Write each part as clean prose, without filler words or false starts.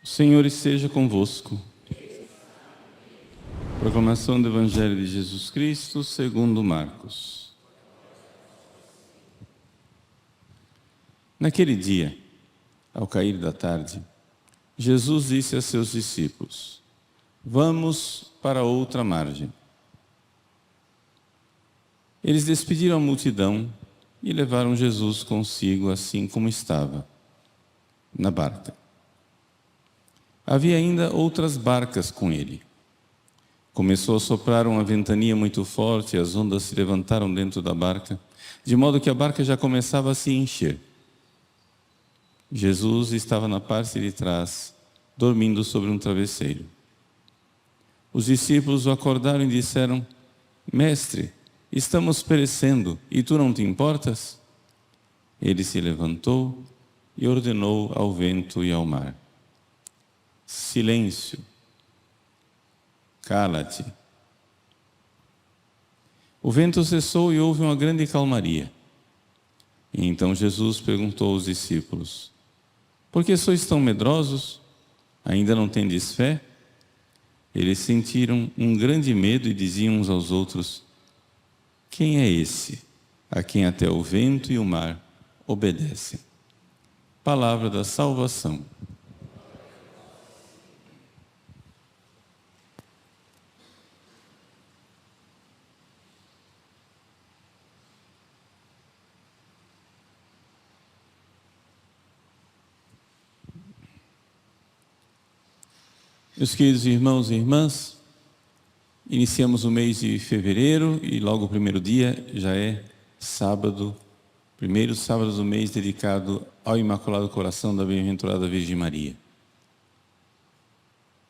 O Senhor esteja convosco. Proclamação do Evangelho de Jesus Cristo segundo Marcos. Naquele dia, ao cair da tarde, Jesus disse a seus discípulos: Vamos para outra margem. Eles despediram a multidão e levaram Jesus consigo assim como estava, na barca. Havia ainda outras barcas com ele. Começou a soprar uma ventania muito forte e as ondas se levantaram dentro da barca, de modo que a barca já começava a se encher. Jesus estava na parte de trás, dormindo sobre um travesseiro. Os discípulos o acordaram e disseram: Mestre, estamos perecendo, e tu não te importas? Ele se levantou e ordenou ao vento e ao mar: Silêncio, cala-te. O vento cessou e houve uma grande calmaria. E então Jesus perguntou aos discípulos: Por que sois tão medrosos? Ainda não tendes fé? Eles sentiram um grande medo e diziam uns aos outros: Quem é esse, a quem até o vento e o mar obedecem? Palavra da salvação. Meus queridos irmãos e irmãs, iniciamos o mês de fevereiro e logo o primeiro dia já é sábado, primeiro sábado do mês dedicado ao Imaculado Coração da Bem-aventurada Virgem Maria.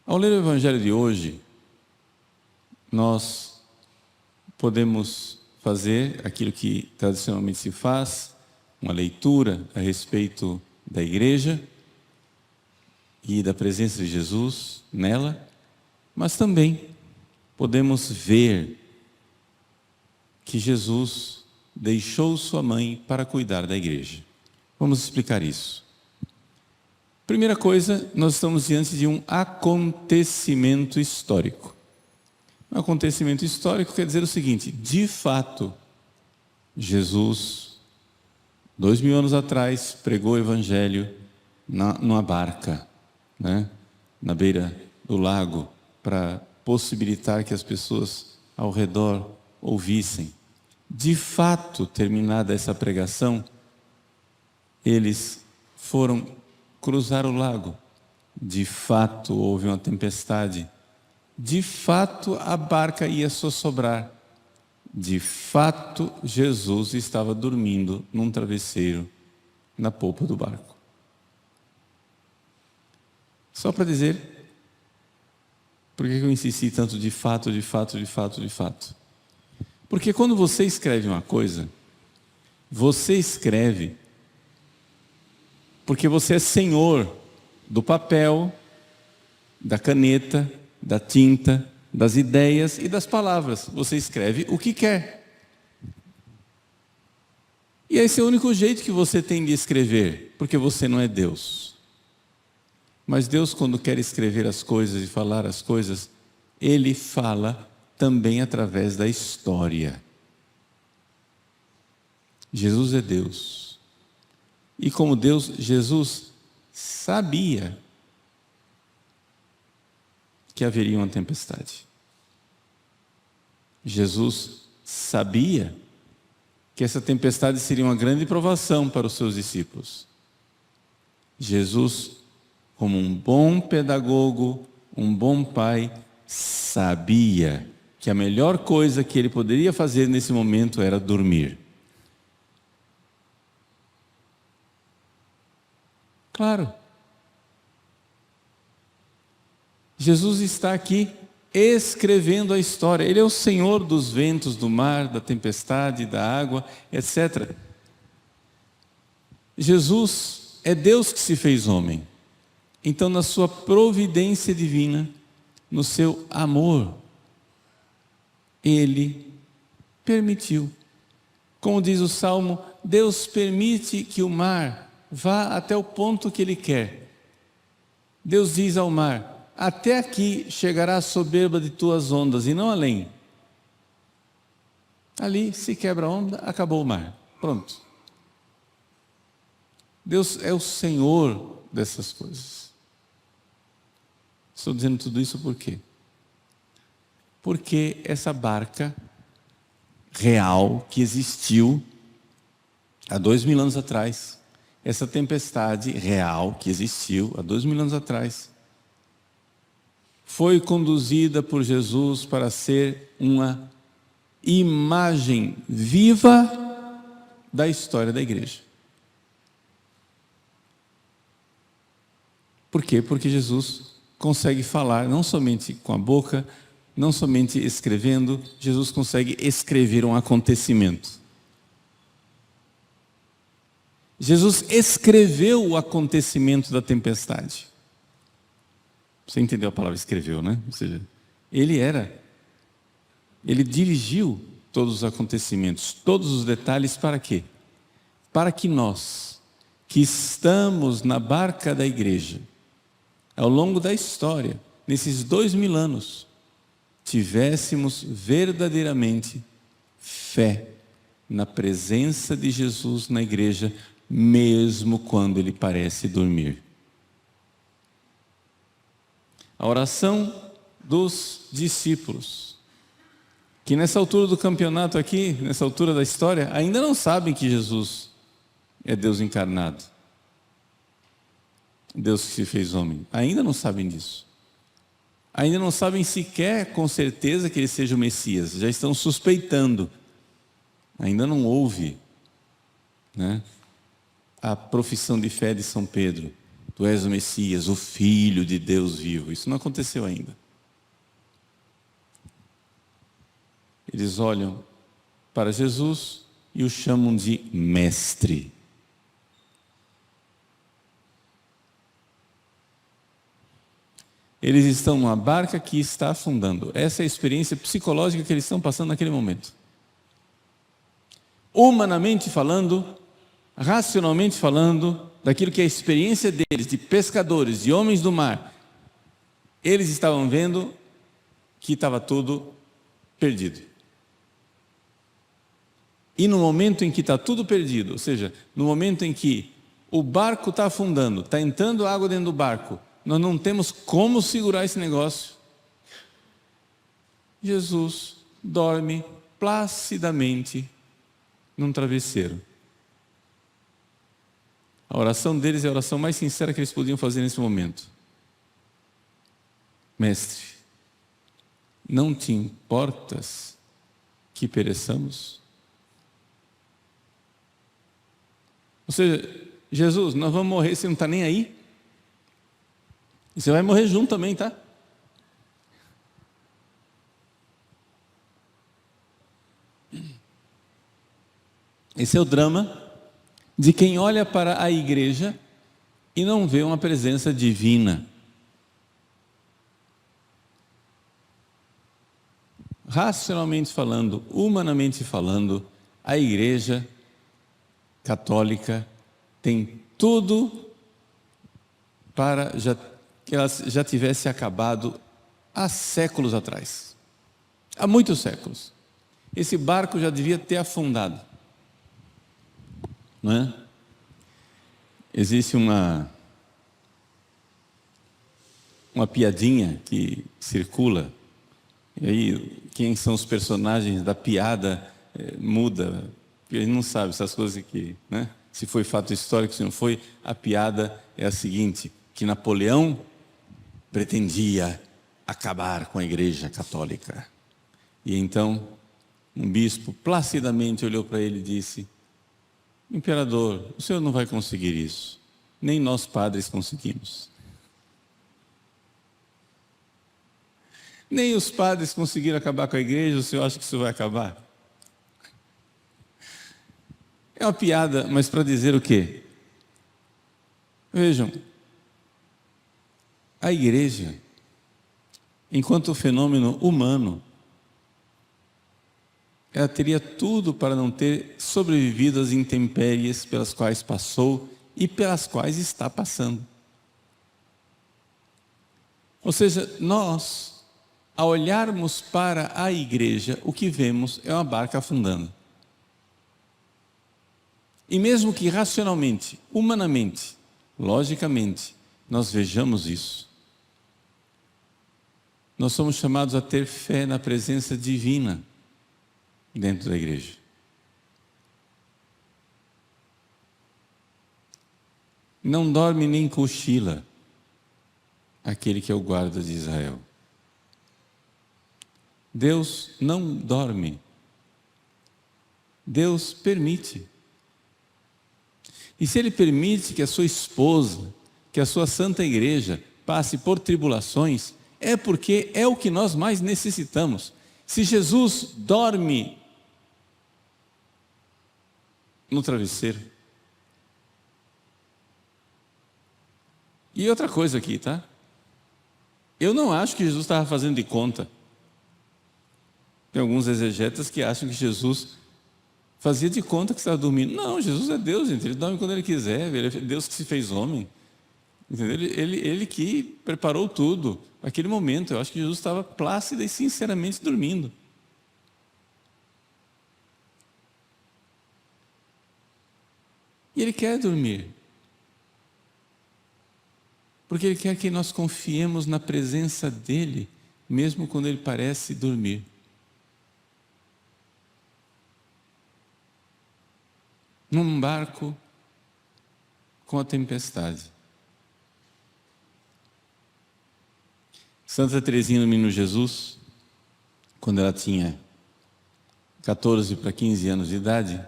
Ao ler o Evangelho de hoje, nós podemos fazer aquilo que tradicionalmente se faz, uma leitura a respeito da Igreja e da presença de Jesus nela, mas também podemos ver que Jesus deixou sua mãe para cuidar da igreja. Vamos explicar isso. Primeira coisa, nós estamos diante de um acontecimento histórico. Um acontecimento histórico quer dizer o seguinte: de fato, Jesus, 2000 anos atrás, pregou o Evangelho numa barca, na beira do lago, para possibilitar que as pessoas ao redor ouvissem. De fato, terminada essa pregação, eles foram cruzar o lago. De fato, houve uma tempestade. De fato, a barca ia sossobrar. De fato, Jesus estava dormindo num travesseiro na polpa do barco. Só para dizer, por que eu insisti tanto de fato, de fato, de fato, de fato? Porque quando você escreve uma coisa, você escreve porque você é senhor do papel, da caneta, da tinta, das ideias e das palavras. Você escreve o que quer. E esse é o único jeito que você tem de escrever, porque você não é Deus. Mas Deus, quando quer escrever as coisas e falar as coisas, Ele fala também através da história. Jesus é Deus. E como Deus, Jesus sabia que haveria uma tempestade. Jesus sabia que essa tempestade seria uma grande provação para os seus discípulos. Jesus, como um bom pedagogo, um bom pai, sabia que a melhor coisa que ele poderia fazer nesse momento era dormir. Claro. Jesus está aqui escrevendo a história. Ele é o Senhor dos ventos, do mar, da tempestade, da água, etc. Jesus é Deus que se fez homem. Então, na sua providência divina, no seu amor, Ele permitiu. Como diz o Salmo, Deus permite que o mar vá até o ponto que Ele quer. Deus diz ao mar: até aqui chegará a soberba de tuas ondas, e não além. Ali se quebra a onda, acabou o mar. Pronto. Deus é o Senhor dessas coisas. Estou dizendo tudo isso por quê? Porque essa barca real que existiu há 2000 anos atrás, essa tempestade real que existiu há 2000 anos atrás, foi conduzida por Jesus para ser uma imagem viva da história da igreja. Por quê? Porque Jesus consegue falar não somente com a boca, não somente escrevendo, Jesus consegue escrever um acontecimento. Jesus escreveu o acontecimento da tempestade. Você entendeu a palavra escreveu, né? Ou seja, ele dirigiu todos os acontecimentos, todos os detalhes, para quê? Para que nós, que estamos na barca da igreja, ao longo da história, nesses 2000 anos, tivéssemos verdadeiramente fé na presença de Jesus na igreja, mesmo quando Ele parece dormir. A oração dos discípulos, que nessa altura do campeonato aqui, nessa altura da história, ainda não sabem que Jesus é Deus encarnado. Deus que se fez homem. Ainda não sabem disso. Ainda não sabem sequer com certeza que Ele seja o Messias. Já estão suspeitando. Ainda não houve, né, a profissão de fé de São Pedro. Tu és o Messias, o Filho de Deus vivo. Isso não aconteceu ainda. Eles olham para Jesus e o chamam de Mestre. Eles estão numa barca que está afundando. Essa é a experiência psicológica que eles estão passando naquele momento. Humanamente falando, racionalmente falando, daquilo que é a experiência deles, de pescadores, de homens do mar, eles estavam vendo que estava tudo perdido. E no momento em que está tudo perdido, ou seja, no momento em que o barco está afundando, está entrando água dentro do barco, nós não temos como segurar esse negócio, Jesus dorme placidamente num travesseiro. A oração deles é a oração mais sincera que eles podiam fazer nesse momento. Mestre, não te importas que pereçamos? Ou seja, Jesus, nós vamos morrer, você não está nem aí? E você vai morrer junto também, tá? Esse é o drama de quem olha para a igreja e não vê uma presença divina. Racionalmente falando, humanamente falando, a igreja católica tem tudo para que ela já tivesse acabado há séculos atrás. Há muitos séculos. Esse barco já devia ter afundado. Não é? Existe uma piadinha que circula, e aí quem são os personagens da piada muda, porque a gente não sabe essas coisas aqui, né? Se foi fato histórico, se não foi. A piada é a seguinte, que Napoleão pretendia acabar com a igreja católica. E então, um bispo placidamente olhou para ele e disse: imperador, o senhor não vai conseguir isso. Nem nós padres conseguimos. Nem os padres conseguiram acabar com a igreja, o senhor acha que isso vai acabar? É uma piada, mas para dizer o quê? Vejam, a igreja, enquanto fenômeno humano, ela teria tudo para não ter sobrevivido às intempéries pelas quais passou e pelas quais está passando. Ou seja, nós, ao olharmos para a igreja, o que vemos é uma barca afundando. E mesmo que racionalmente, humanamente, logicamente, nós vejamos isso, nós somos chamados a ter fé na presença divina dentro da igreja. Não dorme nem cochila aquele que é o guarda de Israel. Deus não dorme. Deus permite. E se Ele permite que a sua esposa, que a sua santa igreja passe por tribulações, é porque é o que nós mais necessitamos. Se Jesus dorme no travesseiro. E outra coisa aqui, tá? Eu não acho que Jesus estava fazendo de conta. Tem alguns exegetas que acham que Jesus fazia de conta que estava dormindo. Não, Jesus é Deus, gente. Ele dorme quando Ele quiser. Ele é Deus que se fez homem. Entendeu? Ele que preparou tudo. Naquele momento, eu acho que Jesus estava plácido e sinceramente dormindo. E Ele quer dormir. Porque Ele quer que nós confiemos na presença dEle, mesmo quando Ele parece dormir. Num barco com a tempestade. Santa Teresinha do Menino Jesus, quando ela tinha 14 para 15 anos de idade,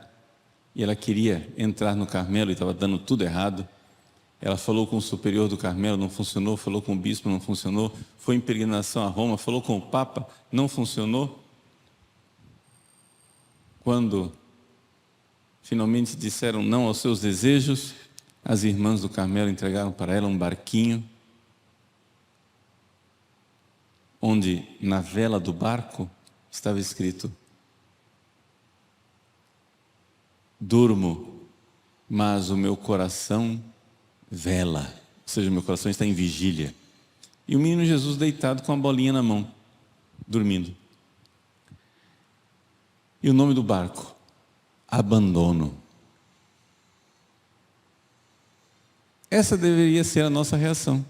e ela queria entrar no Carmelo e estava dando tudo errado, ela falou com o superior do Carmelo, não funcionou, falou com o bispo, não funcionou, foi em peregrinação a Roma, falou com o Papa, não funcionou. Quando finalmente disseram não aos seus desejos, as irmãs do Carmelo entregaram para ela um barquinho, onde na vela do barco estava escrito: durmo, mas o meu coração vela, ou seja, o meu coração está em vigília. E o menino Jesus deitado com a bolinha na mão, dormindo. E o nome do barco? Abandono. Essa deveria ser a nossa reação.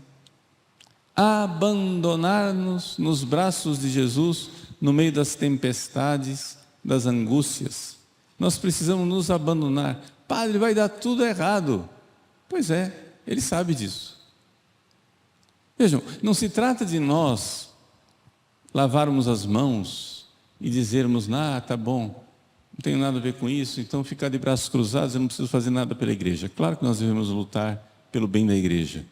Abandonar-nos nos braços de Jesus no meio das tempestades, das angústias. Nós precisamos nos abandonar. Padre, vai dar tudo errado. Pois é, Ele sabe disso. Vejam, não se trata de nós lavarmos as mãos e dizermos: tá bom, não tenho nada a ver com isso, então ficar de braços cruzados, eu não preciso fazer nada pela igreja. Claro que nós devemos lutar pelo bem da igreja.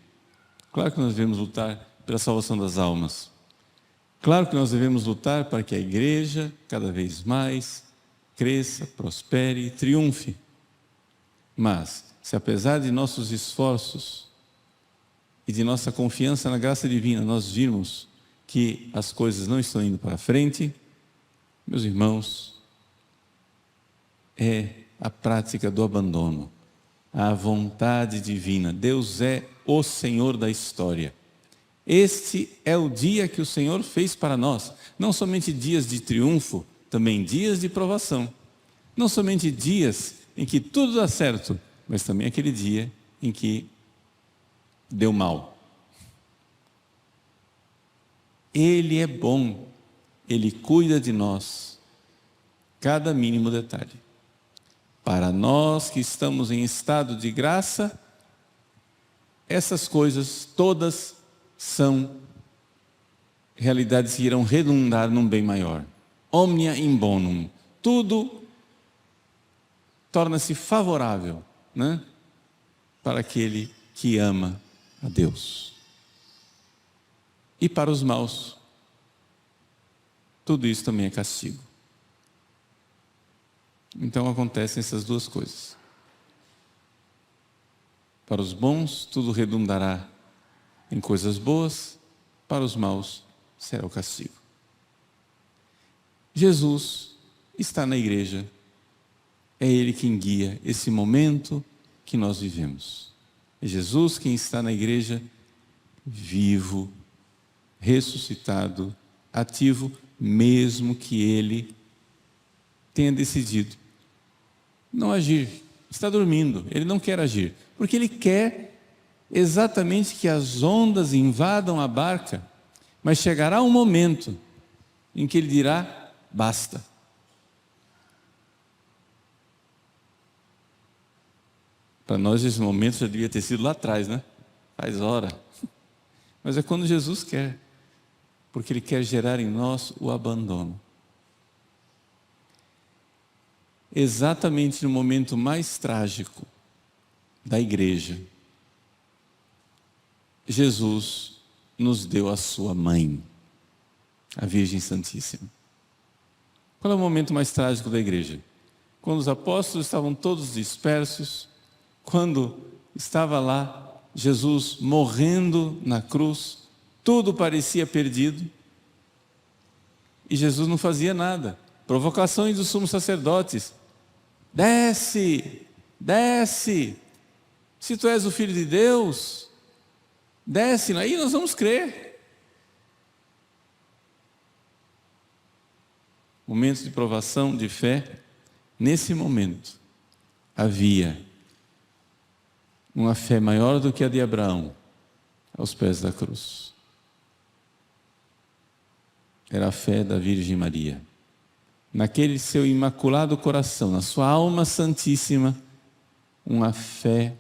Claro que nós devemos lutar pela salvação das almas. Claro que nós devemos lutar para que a igreja, cada vez mais, cresça, prospere e triunfe. Mas, se apesar de nossos esforços e de nossa confiança na graça divina, nós virmos que as coisas não estão indo para frente, meus irmãos, é a prática do abandono, a vontade divina. Deus é o Senhor da história. Este é o dia que o Senhor fez para nós, não somente dias de triunfo, também dias de provação. Não somente dias em que tudo dá certo, mas também aquele dia em que deu mal. Ele é bom, Ele cuida de nós, cada mínimo detalhe. Para nós que estamos em estado de graça, essas coisas todas são realidades que irão redundar num bem maior. Omnia in bonum. Tudo torna-se favorável, né, para aquele que ama a Deus. E para os maus, tudo isso também é castigo. Então acontecem essas duas coisas. Para os bons, tudo redundará em coisas boas, para os maus, será o castigo. Jesus está na igreja, é Ele quem guia esse momento que nós vivemos. É Jesus quem está na igreja, vivo, ressuscitado, ativo, mesmo que Ele tenha decidido não agir. Está dormindo, Ele não quer agir, porque Ele quer exatamente que as ondas invadam a barca, mas chegará um momento em que Ele dirá, basta. Para nós esse momento já devia ter sido lá atrás, né? Faz hora. Mas é quando Jesus quer, porque Ele quer gerar em nós o abandono. Exatamente no momento mais trágico da igreja, Jesus nos deu a sua mãe, a Virgem Santíssima. Qual é o momento mais trágico da igreja? Quando os apóstolos estavam todos dispersos, quando estava lá Jesus morrendo na cruz, tudo parecia perdido, e Jesus não fazia nada. Provocações dos sumos sacerdotes: desce, desce, se tu és o Filho de Deus, desce, aí nós vamos crer. Momentos de provação, de fé. Nesse momento havia uma fé maior do que a de Abraão aos pés da cruz. Era a fé da Virgem Maria. Naquele seu imaculado coração, na sua alma santíssima, uma fé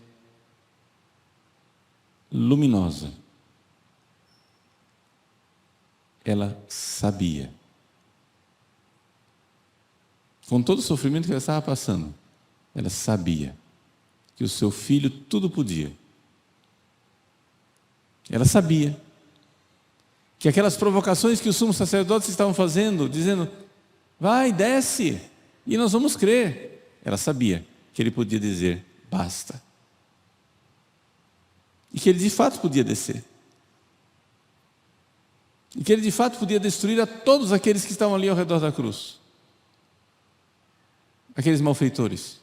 luminosa. Ela sabia, com todo o sofrimento que ela estava passando, ela sabia que o seu filho tudo podia. Ela sabia que aquelas provocações que os sumos sacerdotes estavam fazendo, dizendo, vai, desce, e nós vamos crer. Ela sabia que ele podia dizer, basta. E que ele de fato podia descer. E que ele de fato podia destruir a todos aqueles que estavam ali ao redor da cruz. Aqueles malfeitores.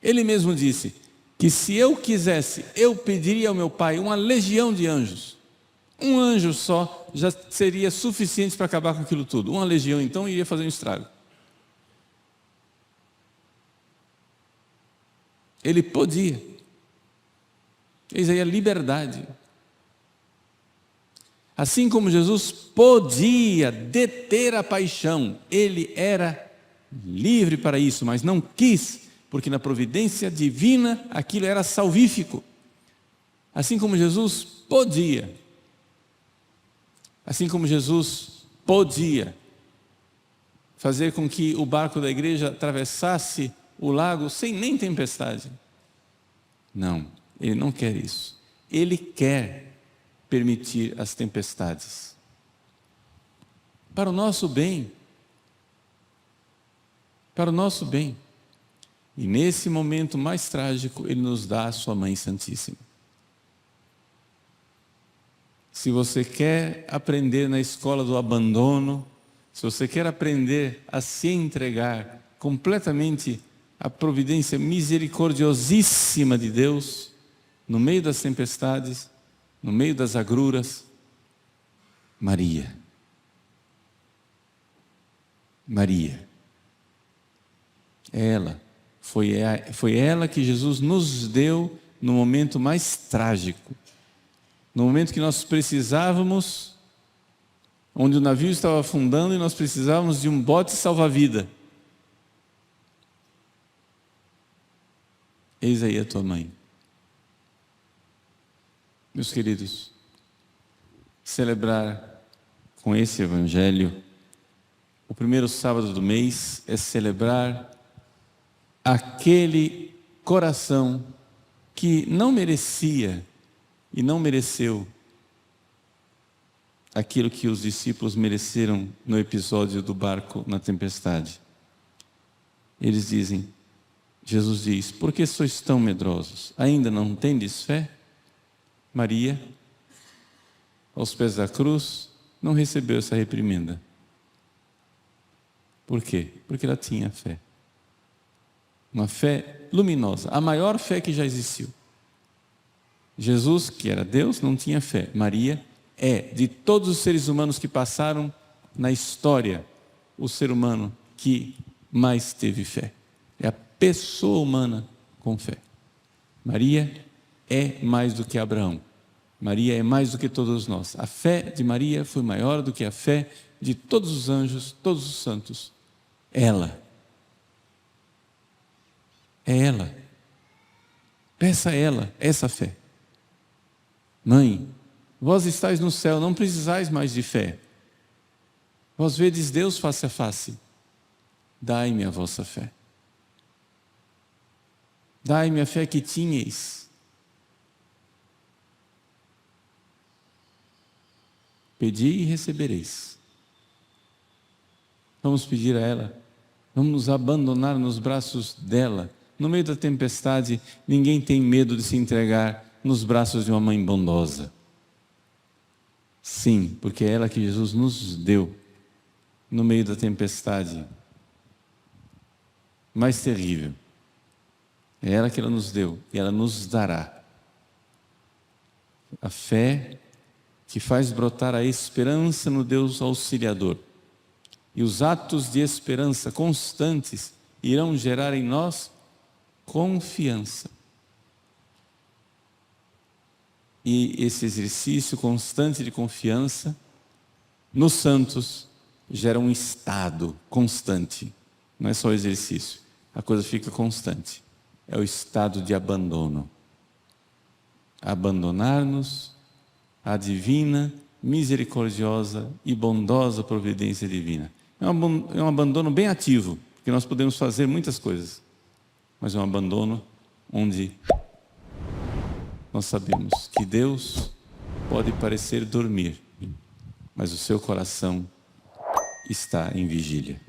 Ele mesmo disse que se eu quisesse, eu pediria ao meu Pai uma legião de anjos. Um anjo só já seria suficiente para acabar com aquilo tudo. Uma legião, então, iria fazer um estrago. Ele podia. Eis aí a liberdade. Assim como Jesus podia deter a paixão, Ele era livre para isso, mas não quis, porque na providência divina aquilo era salvífico. Assim como Jesus podia fazer com que o barco da igreja atravessasse o lago sem nem tempestade. Não, Ele não quer isso. Ele quer permitir as tempestades para o nosso bem. Para o nosso bem. E nesse momento mais trágico, Ele nos dá a sua Mãe Santíssima. Se você quer aprender na escola do abandono, se você quer aprender a se entregar completamente à providência misericordiosíssima de Deus, no meio das tempestades, no meio das agruras, Maria. Maria. Foi ela que Jesus nos deu no momento mais trágico, no momento que nós precisávamos, onde o navio estava afundando e nós precisávamos de um bote salva-vida. Eis aí a tua mãe. Meus queridos, celebrar com esse Evangelho o primeiro sábado do mês é celebrar aquele coração que não merecia e não mereceu aquilo que os discípulos mereceram no episódio do barco na tempestade. Eles dizem, Jesus diz: por que sois tão medrosos? Ainda não tendes fé? Maria, aos pés da cruz, não recebeu essa reprimenda. Por quê? Porque ela tinha fé. Uma fé luminosa, a maior fé que já existiu. Jesus, que era Deus, não tinha fé. Maria é, de todos os seres humanos que passaram na história, o ser humano que mais teve fé. É a pessoa humana com fé. Maria é mais do que Abraão. Maria é mais do que todos nós. A fé de Maria foi maior do que a fé de todos os anjos, todos os santos. Ela. É ela. Peça a ela essa fé. Mãe, vós estáis no céu, não precisais mais de fé. Vós vedes Deus face a face. Dai-me a vossa fé. Dai-me a fé que tinhais. Pedi e recebereis. Vamos pedir a ela. Vamos nos abandonar nos braços dela. No meio da tempestade, ninguém tem medo de se entregar nos braços de uma mãe bondosa. Sim, porque é ela que Jesus nos deu no meio da tempestade mais terrível. É ela que ela nos deu e ela nos dará. A fé que faz brotar a esperança no Deus auxiliador. E os atos de esperança constantes irão gerar em nós confiança. E esse exercício constante de confiança nos santos gera um estado constante. Não é só exercício, a coisa fica constante. É o estado de abandono. Abandonar-nos à divina, misericordiosa e bondosa providência divina. É um abandono bem ativo, porque nós podemos fazer muitas coisas, mas é um abandono onde nós sabemos que Deus pode parecer dormir, mas o seu coração está em vigília.